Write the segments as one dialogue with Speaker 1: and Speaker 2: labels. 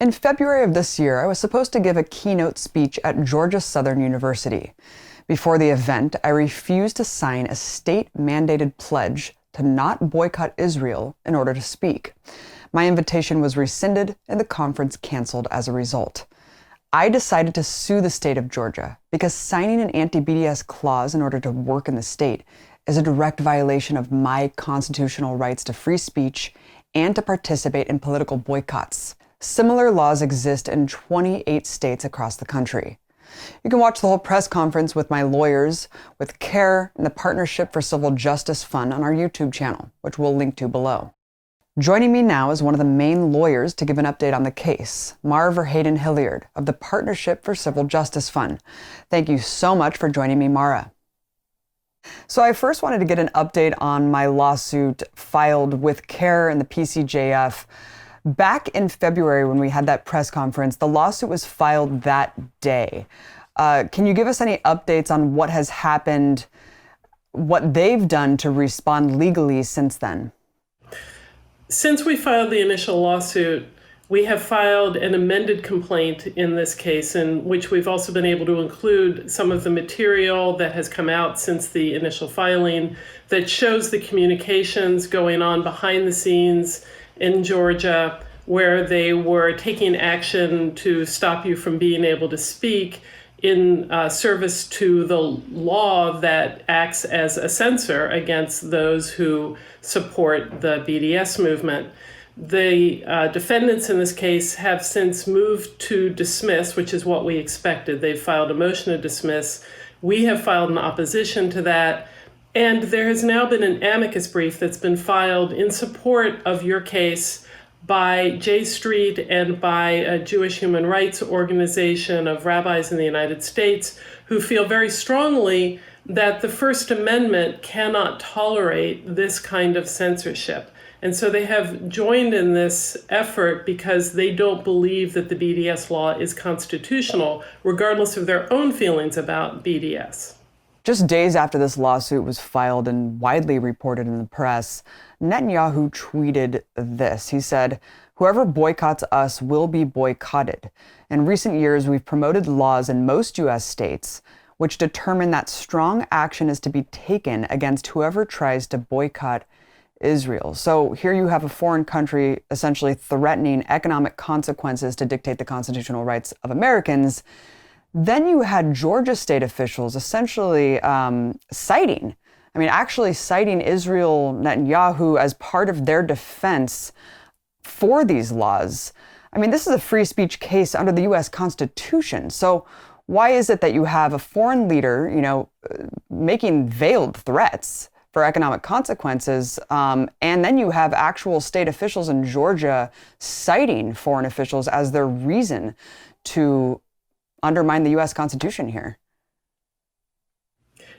Speaker 1: In February of this year, I was supposed to give a keynote speech at Georgia Southern University. Before the event, I refused to sign a state-mandated pledge to not boycott Israel in order to speak. My invitation was rescinded and the conference canceled as a result. I decided to sue the state of Georgia because signing an anti-BDS clause in order to work in the state is a direct violation of my constitutional rights to free speech and to participate in political boycotts. Similar laws exist in 28 states across the country. You can watch the whole press conference with my lawyers, with CARE and the Partnership for Civil Justice Fund on our YouTube channel, which we'll link to below. Joining me now is one of the main lawyers to give an update on the case, Mara Verheyden Hilliard of the Partnership for Civil Justice Fund. Thank you so much for joining me, Mara. So I first wanted to get an update on my lawsuit filed with CARE and the PCJF. Back in February, when we had that press conference, the lawsuit was filed that day. Can you give us any updates on what has happened, what they've done to respond legally since then?
Speaker 2: Since we filed the initial lawsuit, we have filed an amended complaint in this case, in which we've also been able to include some of the material that has come out since the initial filing that shows the communications going on behind the scenes in Georgia, where they were taking action to stop you from being able to speak in service to the law that acts as a censor against those who support the BDS movement. The defendants in this case have since moved to dismiss, which is what we expected. They've filed a motion to dismiss. We have filed an opposition to that. And there has now been an amicus brief that's been filed in support of your case by J Street and by a Jewish human rights organization of rabbis in the United States who feel very strongly that the First Amendment cannot tolerate this kind of censorship. And so they have joined in this effort because they don't believe that the BDS law is constitutional, regardless of their own feelings about BDS.
Speaker 1: Just days after this lawsuit was filed and widely reported in the press, Netanyahu tweeted this. He said, "Whoever boycotts us will be boycotted. In recent years, we've promoted laws in most U.S. states which determine that strong action is to be taken against whoever tries to boycott Israel." So here you have a foreign country essentially threatening economic consequences to dictate the constitutional rights of Americans. Then you had Georgia state officials essentially citing Israel Netanyahu as part of their defense for these laws. I mean, this is a free speech case under the U.S. Constitution. So why is it that you have a foreign leader, making veiled threats for economic consequences, and then you have actual state officials in Georgia citing foreign officials as their reason to undermine the U.S. Constitution here?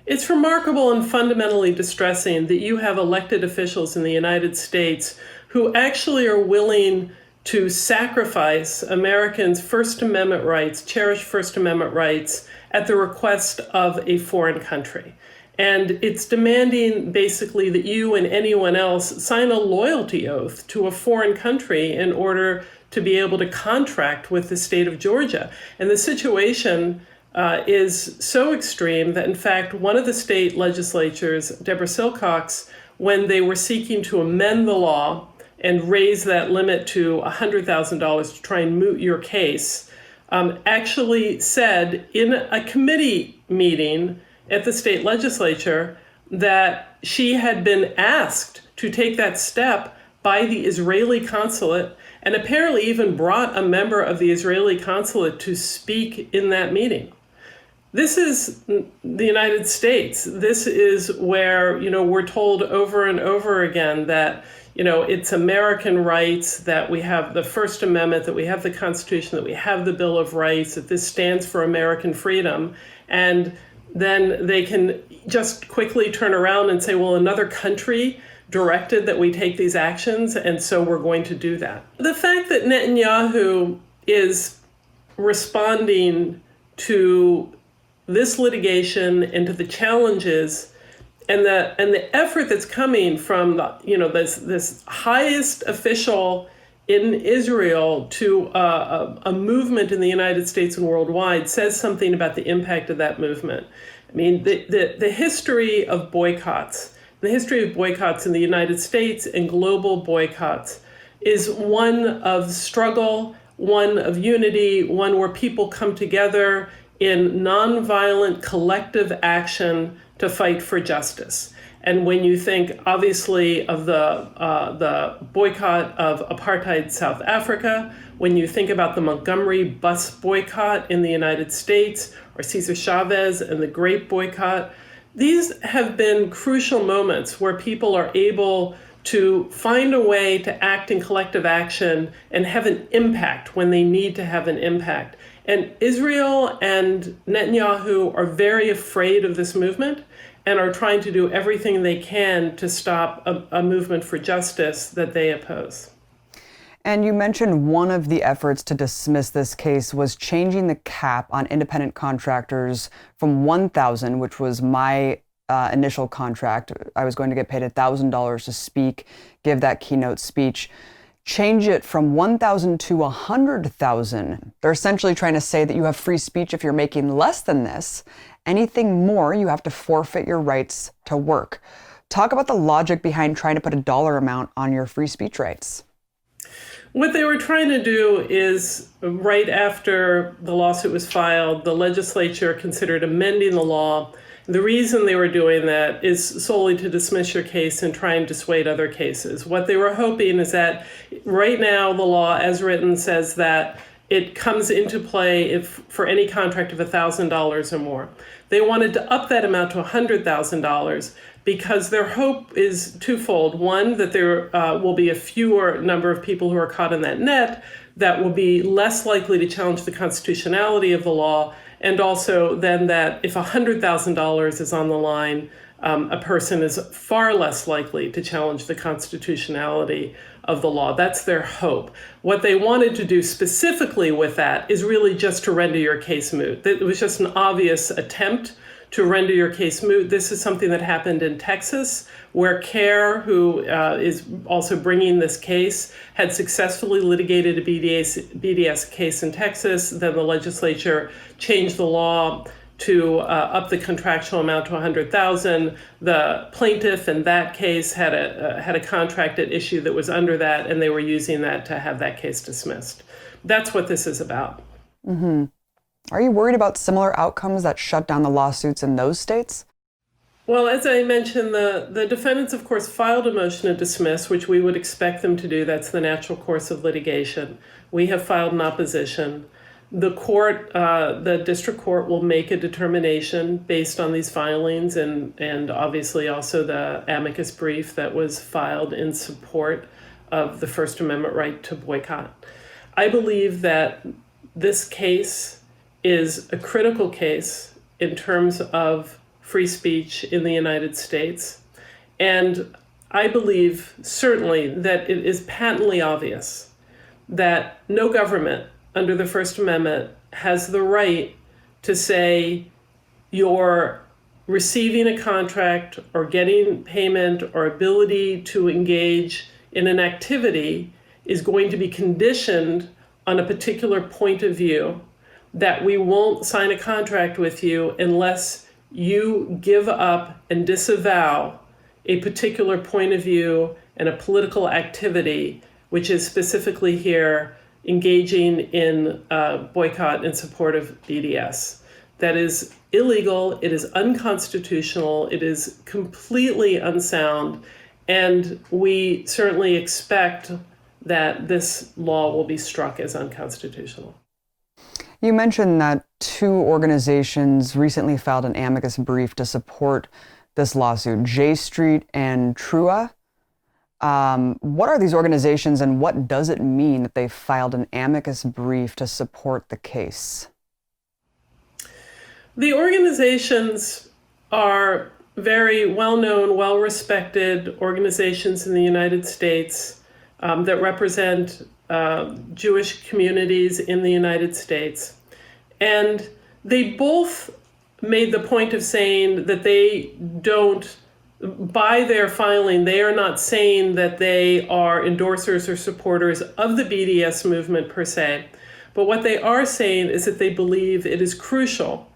Speaker 2: It's remarkable and fundamentally distressing that you have elected officials in the United States who actually are willing to sacrifice Americans' First Amendment rights, cherished First Amendment rights, at the request of a foreign country. And it's demanding basically that you and anyone else sign a loyalty oath to a foreign country in order to be able to contract with the state of Georgia. And the situation is so extreme that, in fact, one of the state legislatures, Deborah Silcox, when they were seeking to amend the law and raise that limit to $100,000 to try and moot your case, actually said in a committee meeting at the state legislature that she had been asked to take that step by the Israeli consulate, and apparently even brought a member of the Israeli consulate to speak in that meeting. This is the United States. This is where, we're told over and over again that, it's American rights, that we have the First Amendment, that we have the Constitution, that we have the Bill of Rights, that this stands for American freedom. And then they can just quickly turn around and say, well, another country directed that we take these actions, and so we're going to do that. The fact that Netanyahu is responding to this litigation and to the challenges and the effort that's coming from this highest official in Israel to a movement in the United States and worldwide says something about the impact of that movement. I mean, the history of boycotts, the history of boycotts in the United States and global boycotts is one of struggle, one of unity, one where people come together in nonviolent collective action to fight for justice. And when you think, obviously, of the boycott of apartheid South Africa, when you think about the Montgomery bus boycott in the United States, or Cesar Chavez and the Grape boycott, these have been crucial moments where people are able to find a way to act in collective action and have an impact when they need to have an impact. And Israel and Netanyahu are very afraid of this movement and are trying to do everything they can to stop a movement for justice that they oppose.
Speaker 1: And you mentioned one of the efforts to dismiss this case was changing the cap on independent contractors from $1,000, which was my initial contract. I was going to get paid $1,000 to speak, give that keynote speech. Change it from $1,000 to $100,000. They're essentially trying to say that you have free speech if you're making less than this. Anything more, you have to forfeit your rights to work. Talk about the logic behind trying to put a dollar amount on your free speech rights.
Speaker 2: What they were trying to do is, right after the lawsuit was filed, the legislature considered amending the law. The reason they were doing that is solely to dismiss your case and try and dissuade other cases. What they were hoping is that right now the law as written says that it comes into play if for any contract of $1,000 or more. They wanted to up that amount to $100,000 because their hope is twofold. One, that there will be a fewer number of people who are caught in that net that will be less likely to challenge the constitutionality of the law, and also then that if $100,000 is on the line, a person is far less likely to challenge the constitutionality of the law. That's their hope. What they wanted to do specifically with that is really just to render your case moot. It was just an obvious attempt to render your case moot. This is something that happened in Texas, where CARE, who is also bringing this case, had successfully litigated a BDS case in Texas. Then the legislature changed the law to up the contractual amount to $100,000. The plaintiff in that case had a contract at issue that was under that, and they were using that to have that case dismissed. That's what this is about.
Speaker 1: Mm-hmm. Are you worried about similar outcomes that shut down the lawsuits in those states?
Speaker 2: Well, as I mentioned, the defendants, of course, filed a motion to dismiss, which we would expect them to do. That's the natural course of litigation. We have filed an opposition. The court, the district court, will make a determination based on these filings and obviously also the amicus brief that was filed in support of the First Amendment right to boycott. I believe that this case is a critical case in terms of free speech in the United States. And I believe certainly that it is patently obvious that no government under the First Amendment has the right to say you're receiving a contract or getting payment or ability to engage in an activity is going to be conditioned on a particular point of view, that we won't sign a contract with you unless you give up and disavow a particular point of view and a political activity, which is specifically here engaging in boycott in support of BDS. That is illegal, it is unconstitutional, it is completely unsound, and we certainly expect that this law will be struck as unconstitutional.
Speaker 1: You mentioned that two organizations recently filed an amicus brief to support this lawsuit, J Street and TRUA. What are these organizations and what does it mean that they filed an amicus brief to support the case?
Speaker 2: The organizations are very well-known, well-respected organizations in the United States that represent Jewish communities in the United States. And they both made the point of saying that they don't by their filing, they are not saying that they are endorsers or supporters of the BDS movement per se. But what they are saying is that they believe it is crucial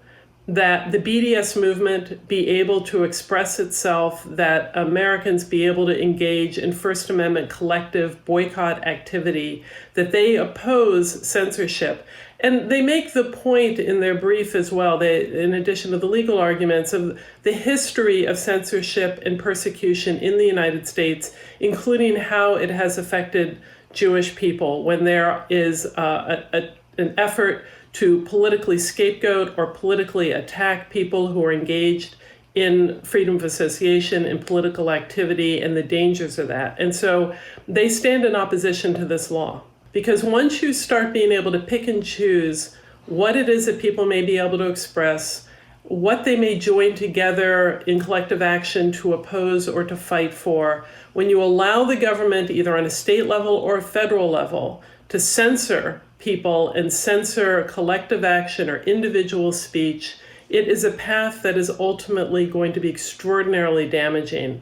Speaker 2: that the BDS movement be able to express itself, that Americans be able to engage in First Amendment collective boycott activity, that they oppose censorship. And they make the point in their brief as well, in addition to the legal arguments, of the history of censorship and persecution in the United States, including how it has affected Jewish people when there is an effort to politically scapegoat or politically attack people who are engaged in freedom of association and political activity and the dangers of that. And so they stand in opposition to this law. Because once you start being able to pick and choose what it is that people may be able to express, what they may join together in collective action to oppose or to fight for, when you allow the government, either on a state level or a federal level, to censor people and censor collective action or individual speech, it is a path that is ultimately going to be extraordinarily damaging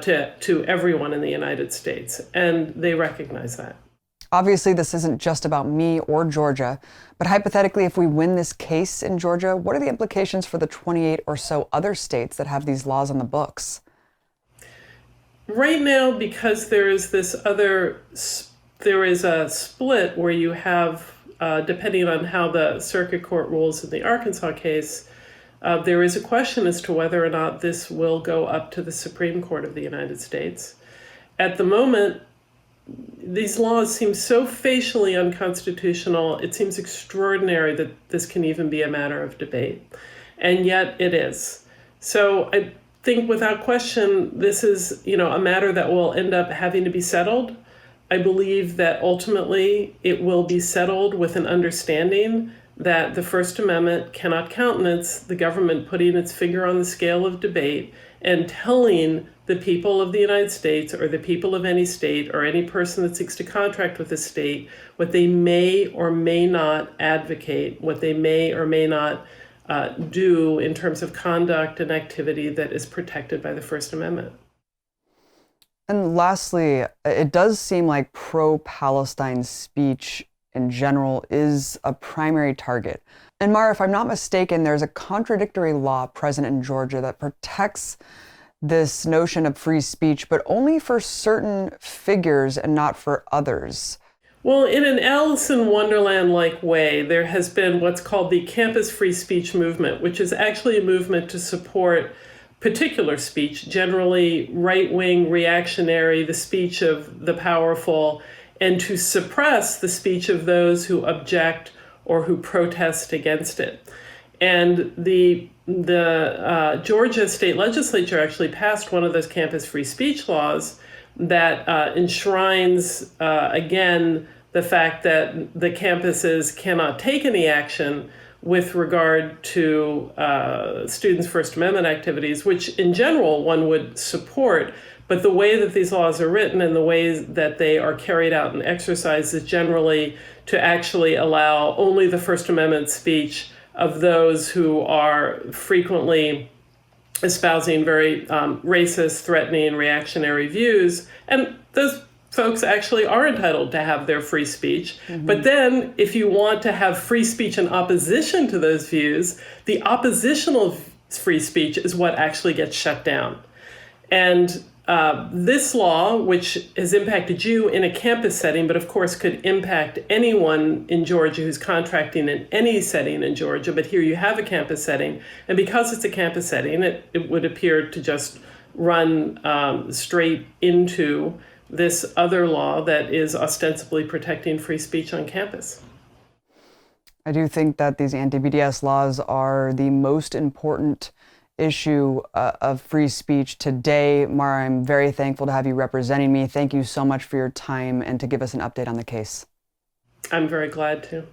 Speaker 2: to everyone in the United States. And they recognize that.
Speaker 1: Obviously, this isn't just about me or Georgia, but hypothetically, if we win this case in Georgia, what are the implications for the 28 or so other states that have these laws on the books?
Speaker 2: Right now, because there is a split where you have, depending on how the circuit court rules in the Arkansas case, there is a question as to whether or not this will go up to the Supreme Court of the United States. At the moment, these laws seem so facially unconstitutional, it seems extraordinary that this can even be a matter of debate. And yet it is. So I think without question, this is, a matter that will end up having to be settled. I believe that ultimately it will be settled with an understanding that the First Amendment cannot countenance the government putting its finger on the scale of debate and telling the people of the United States or the people of any state or any person that seeks to contract with a state what they may or may not advocate, what they may or may not do in terms of conduct and activity that is protected by the First Amendment.
Speaker 1: And lastly, it does seem like pro-Palestine speech in general is a primary target. And Mara, if I'm not mistaken, there's a contradictory law present in Georgia that protects this notion of free speech, but only for certain figures and not for others.
Speaker 2: Well, in an Alice in Wonderland-like way, there has been what's called the campus free speech movement, which is actually a movement to support particular speech, generally right-wing, reactionary, the speech of the powerful, and to suppress the speech of those who object or who protest against it. And the Georgia state legislature actually passed one of those campus free speech laws that enshrines, again, the fact that the campuses cannot take any action with regard to students' First Amendment activities, which in general one would support. But the way that these laws are written and the ways that they are carried out and exercised is generally to actually allow only the First Amendment speech of those who are frequently espousing very racist, threatening, reactionary views. And those folks actually are entitled to have their free speech. Mm-hmm. But then if you want to have free speech in opposition to those views, the oppositional free speech is what actually gets shut down. And this law, which has impacted you in a campus setting, but of course could impact anyone in Georgia who's contracting in any setting in Georgia, but here you have a campus setting. And because it's a campus setting, it would appear to just run straight into this other law that is ostensibly protecting free speech on campus.
Speaker 1: I do think that these anti-BDS laws are the most important issue of free speech today. Mara, I'm very thankful to have you representing me. Thank you so much for your time and to give us an update on the case.
Speaker 2: I'm very glad to.